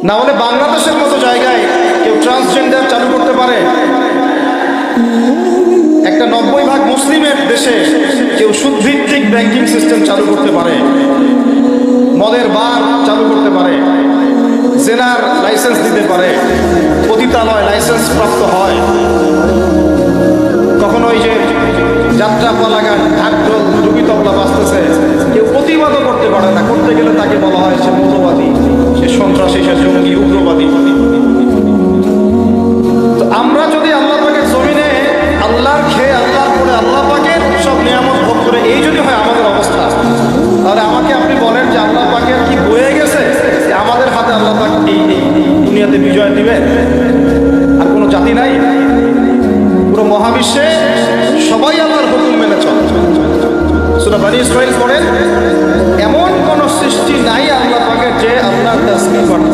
না হলে বাংলাদেশের মতো জায়গায় কেউ ট্রান্সজেন্ডার চালু করতে পারে? একটা 90% মুসলিমের দেশে কেউ সুদভিত্তিক ব্যাংকিং সিস্টেম চালু করতে পারে, মদের বার চালু করতে পারে, জেনার লাইসেন্স দিতে পারে, পতিতালয় লাইসেন্স প্রাপ্ত হয়, কখনো ওই যে যাত্রাপালা গান ঢাকঢোল ডুবি তবলা বাজতেছে, কেউ প্রতিবাদও করতে পারে না। করতে গেলে তাকে বলা হয় সে মৌলবাদী, সে সন্ত্রাসী, সে জঙ্গি, উগ্রবাদী। তো আমরা যদি আল্লাহ পাকের জমিনে আল্লাহর খেয়ে আল্লাহর পরে আল্লাহ পাকের সব নিয়ামত ভোগ করে এই যদি হয় আমাদের অবস্থা, তাহলে আমাকে আপনি বলেন যে আল্লাহ পাকের কি বয়ে গেছে যে আমাদের হাতে আল্লাহ পাক এই দুনিয়াতে বিজয় দিবেন? আর কোনো জাতি নাই পুরো মহাবিশ্বে, সবাই আল্লাহর হুকুম মেনে চলে। সূরা বনী ইসরাঈল পড়েন, এমন কোন সৃষ্টি নাই আল্লাহ পাকের যে আল্লাহর তাসবিহ করে।